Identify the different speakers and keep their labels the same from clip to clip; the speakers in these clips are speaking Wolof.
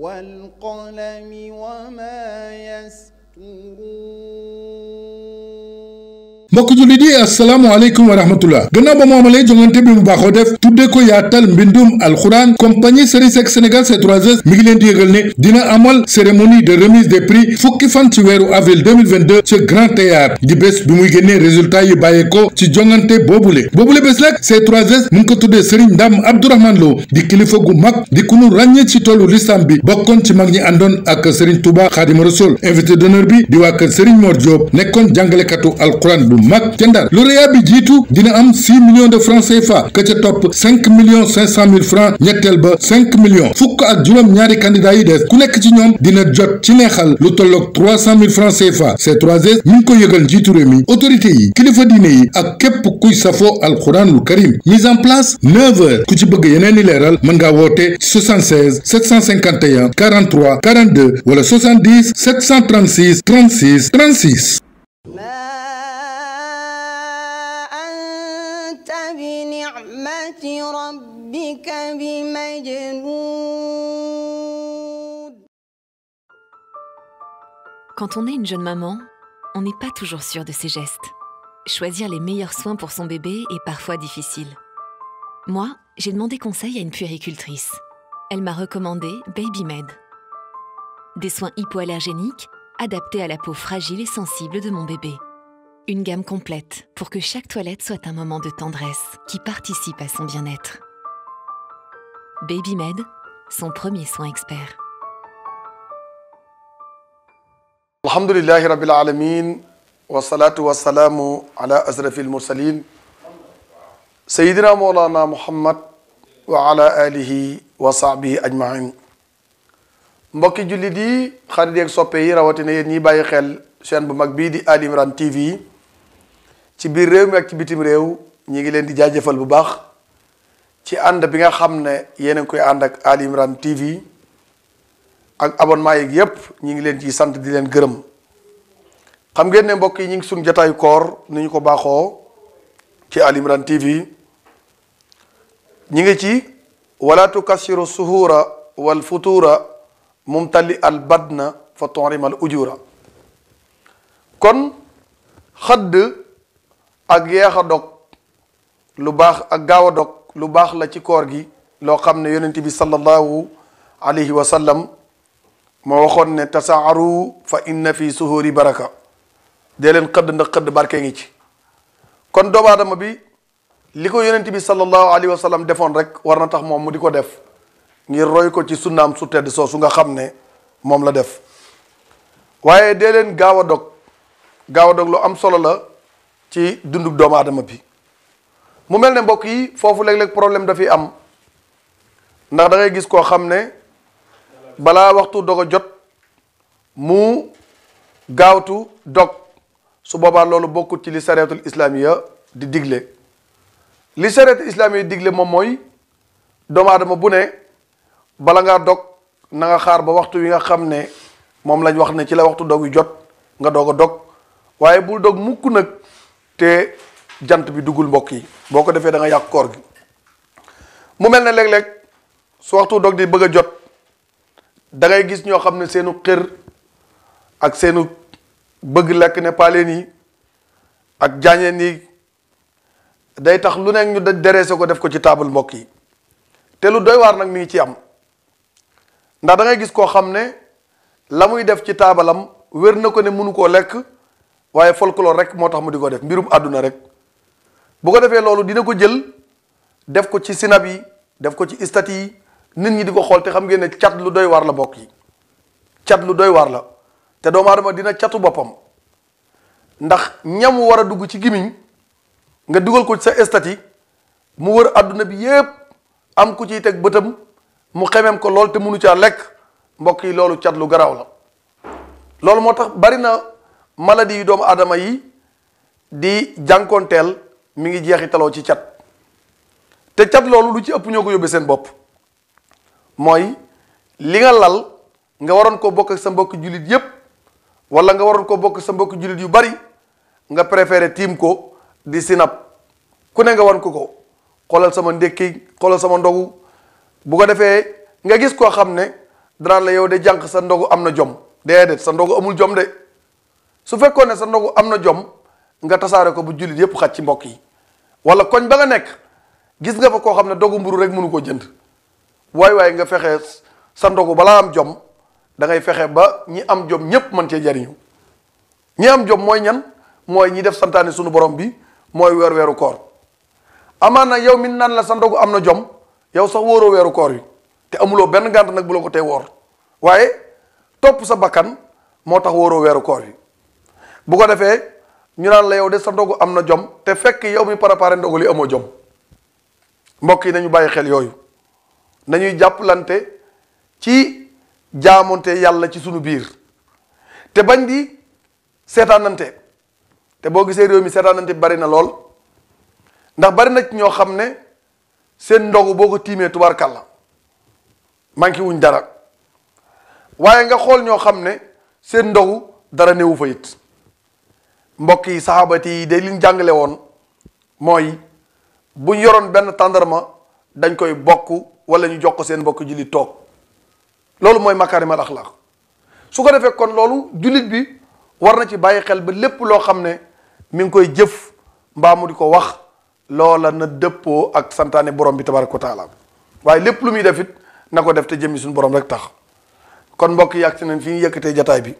Speaker 1: والقلم وما يسطرون.
Speaker 2: mbokk jullit yi asalaamaaleykum wa rahmatullah gannaaw ba mu amalee jongante bi mu baaxoo def tuddee ko yaatal mbindum alxuraan compagnie Serigne Seck Sénégal C3S mi ngi leen di yëgal ne dina amal cérémonie de remise des prix fukki fan ci weeru avril 2022 ci Grand Théâtre di bés bi muy génnee résultat yi bàyyeekoo ci jongante boobule bés nag C3S mu ngi ko tuddee Serigne Ndam Abdourahmane Lo di kilifa gu mag di ku nu ràññee ci tollu lislam bi bokkoon ci mag ñi àndoon ak Serigne Touba Xaadimu Rasuul invité d'honneur bi di waa kër Serigne Mor Diop nekkoon jàngalekatu alxuraan bu mag ca Ndar lauréat bi jiitu dina am 6 millions de francs CFA ka ca topp 5 millions 500 mille francs ñetteel ba 5 millions fukk ak juróom ñaari candidat yi des ku nekk ci ñoom dina jot ci neexal lu tolloog 300 mille francs CFA C3S mi ngi ko yëgal njiitu réew mi autorité yi kilifa diine yi ak képp kuy safoo alxuraanul karim mise en place 9 heures ku ci bëgg yeneen i leeral mën ngaa woote 76 751 43 42 wala 70 736 36 36.
Speaker 1: بنعمة ربك بمجنون.
Speaker 3: Quand on est une jeune maman, on n'est pas toujours sûr de ses gestes. Choisir les meilleurs soins pour son bébé est parfois difficile. Moi, j'ai demandé conseil à une puéricultrice. Elle m'a recommandé Babymed. Des soins hypoallergéniques adaptés à la peau fragile et sensible de mon bébé. Une gamme complète pour que chaque toilette soit un moment de tendresse qui participe à son bien-être. Babymed, son premier soin expert.
Speaker 4: Alhamdulillahi rabbil alamin wa salatu wa salamu ala asrafil mursalin sayyidina mawlana Muhammad wa ala alihi wa sahbihi ajmain. mbokki jullit yi xarit yeeg soppe yi rawatina yéen ñi bàyyi xel chaîne bu mag bii di Ali Imran TV ci biir réew mi ak ci bitim réew ñi ngi leen di jaajëfal bu baax ci ànd bi nga xam ne yéen a ngi koy ànd ak Ali Imran TV ak abonnement yeeg yépp ñi ngi leen ciy sant di leen gërëm. xam ngeen ne mbokk yi ñi ngi suñ jotaayu koor ni ñu ko baaxoo ci Ali Imran TV ñi ngi ci wala tukassiru suhura wal futura mumtali al badna fa tonrimal ujura. kon xëdd ak yeex a dog lu baax ak gaaw a dog lu baax la ci koor gi loo xam ne yonent bi sallallahu alayhi wa sallam moo waxoon ne tasaaru fa inna fi suhuri baraka dee leen xëdd ndax xëdd barke ngi ci. kon doomu aadama bi li ko yonent bi sallallahu alayhi wa sallam defoon rek war na tax moom mu di ko def ngir roy ko ci sunnaam su tedd soosu nga xam ne moom la def. waaye dee leen gaaw a dog lu am solo la ci dundug doomu aadama bi. mu mel ne mbokk yi foofu léeg-léeg problème dafiy am ndax da ngay gis koo xam ne balaa waxtu dog a jot mu gaawtu dog su boobaa loolu bokkut ci li sariyatul islamiya di digle. li sariyatul islamiya di digle moom mooy doomu aadama bu ne bala ngaa dog na nga xaar ba waxtu wi nga xam ne moom lañ wax ne ci la waxtu dog yu jot nga doog a dog waaye bul dog mukk nag te jant bi duggul mbokk yi boo ko defee da nga yàq koor gi. mu mel ne léeg-léeg su waxtu dog di bëgg a jot da ngay gis ñoo xam ne seenu xër ak seenu bëgg lekk ne paaleen yi ak jaañeen yi day tax lu nekk ñu dereese ko def ko ci taabal mbokk yi te lu doy waar nag mi ngi ci am ndax da ngay gis koo xam ne la muy def ci taabalam wér na ko ne mënu koo lekk waaye folklore rek moo tax mu di ko def mbirum àdduna rek. bu ko defee loolu dina ko jël def ko ci sinab yi def ko ci istati yi nit ñi di ko xool te xam ngeen ne cat lu doy waar la mbokk yi cat lu doy waar la te doomu aadama dina catu boppam ndax ñam war a dugg ci gimiñ nga dugal ko ci sa istati mu wër àdduna bi yépp am ku ciy teg bëtam mu xemem ko lool te mënu caa lekk mbokk yi loolu cat lu garaaw la. loolu moo tax bari na maladie yu doomu aadama yi di jànkoonteel mi ngi jeexitaloo ci cat te cat loolu lu ci ëpp ñoo ko yóbbee seen bopp mooy li nga lal nga waroon koo bokk ak sa mbokk jullit yépp wala nga waroon koo bokk sa mbokk jullit yu bari nga préféré tiim ko di sinap ku ne nga wan ko xoolal sama ndékki xoolal sama ndogu bu ko defee nga gis koo xam ne danaan la yow de jànq sa ndogu am na jom. déedéet sa ndogu amul jom de su fekkoon ne sa ndogu am na jom nga tasaare ko bu jullit yépp xaj ci mbokk yi wala koñ ba nga nekk gis nga fa koo xam ne dogu mburu rek mënu koo jënd waaye nga fexe sa ndogu balaa am jom da ngay fexe ba ñi am jom ñépp mën cee jariñu ñi am jom mooy ñan mooy ñi def santaane sunu borom bi mooy weeru koor amaana yow mi naan la sa ndogu am na jom yow sax wóoroo weeru koor yi te amuloo benn gànt nag bu la ko tee woor waaye topp sa bakkan moo tax wóoroo weeru koor yi bu ko defee ñu naan la yow de sa ndogu am na jom te fekk yow mi préparé ndogu li amoo jom mbokk yi nañu bàyyi xel yooyu nañuy jàppalante ci jaamonte yàlla ci sunu biir te bañ di seetaanante te boo gisee réew mi seetaanante bari na lool ndax bari na ci ñoo xam ne seen ndogu boo ko tiimee tubaarkàlla manqué wuñ dara waaye nga xool ñoo xam ne seen ndogu dara newu fa it mbokk yi saxaabati yi day liñ jàngale woon mooy buñ yoroon benn tàndarma dañ koy bokk wala ñu jox ko seen mbokk jullit toog loolu mooy makaarimal axlaaq su ko defee kon loolu jullit bi war na ci bàyyi xel ba lépp loo xam ne mi ngi koy jëf mbaa mu di ko wax loola na dëppoo ak santaane borom bi tabaraka wa taala waaye lépp lu muy def it na ko def te jëmmi suñu borom rek tax kon mbokk yi agsi nañ fi ñu yëkkatee jataay bi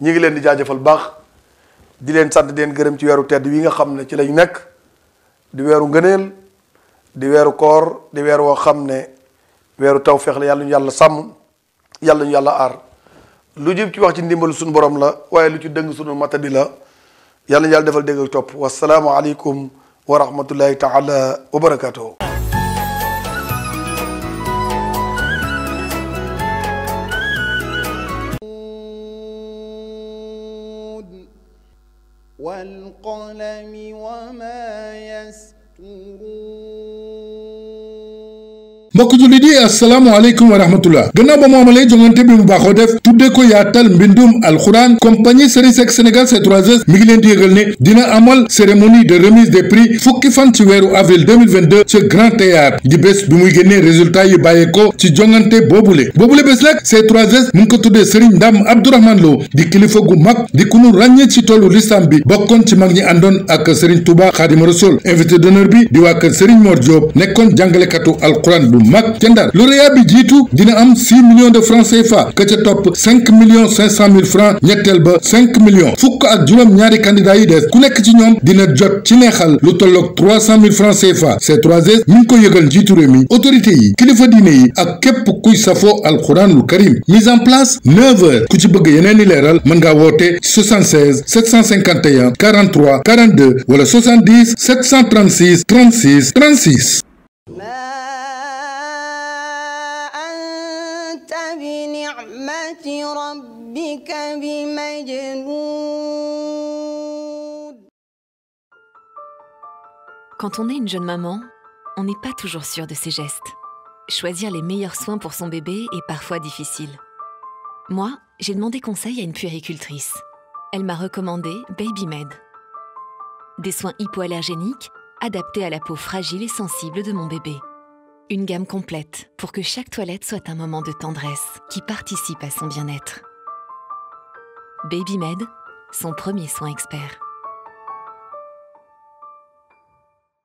Speaker 4: ñu ngi leen di jaajëfal baax di leen sant di leen gërëm ci weeru tedd wi nga xam ne ci lañ nekk di weeru ngëneel di weeru koor di weer woo xam ne weeru tawfeex la yàlla ñu yàlla sàmm yàlla ñu yàlla aar lu jub ci wax ci ndimbalu suñu borom la waaye lu ci dëng suñu matadi la yàlla ñu yàlla defal dégg ak topp wasalaamu aleykum wa rahmatullahi taala wa barakatuhu
Speaker 1: والقلم وما يسطرون
Speaker 2: mbokk jullit yi asalaamaaleykum wa rahmatullah gannaaw ba mu amalee jongante bi mu baaxoo def tuddee ko yaatal mbindum alxuraan compagnie Serigne Seck Sénégal C3S mi ngi leen di yëgal ne dina amal cérémonie de remise des prix fukki fan ci weeru avril 2022 ci Grand Théâtre di bés bi muy génnee résultat yi bàyyeekoo ci jongante boobule bés nag C3S mu ngi ko tuddee Serigne Ndam Abdourahmane Lo di kilifa gu mag di ku nu ràññee ci tollu lislam bi bokkoon ci mag ñi àndoon ak Serigne Touba Xaadimu Rasuul invité d'honneur bi di waa kër Serigne Mor Diop nekkoon jàngalekatu alxuraan bu mag ca Ndar lauréat bi jiitu dina am 6 millions de francs CFA ka ca topp 5 millions 500 mille francs ñetteel ba 5 millions fukk ak juróom ñaari candidats yi des ku nekk ci ñoom dina jot ci neexal lu tolloog 300 mille francs CFA C3S mi ngi ko yëgal njiitu réew mi autorité yi kilifa diine yi ak képp kuy safoo alxuraanul karim mise en place 9 heures ku ci bëgg yeneen i leeral mën ngaa woote 76 751 43 42 wala 70 736 36 36
Speaker 1: بنعمة ربك بمجنون.
Speaker 3: Quand on est une jeune maman, on n'est pas toujours sûr de ses gestes. Choisir les meilleurs soins pour son bébé est parfois difficile. Moi, j'ai demandé conseil à une puéricultrice. Elle m'a recommandé BabyMed. Des soins hypoallergéniques adaptés à la peau fragile et sensible de mon bébé. Une gamme complète pour que chaque toilette soit un moment de tendresse qui participe à son bien-être. BabyMed, son premier soin expert.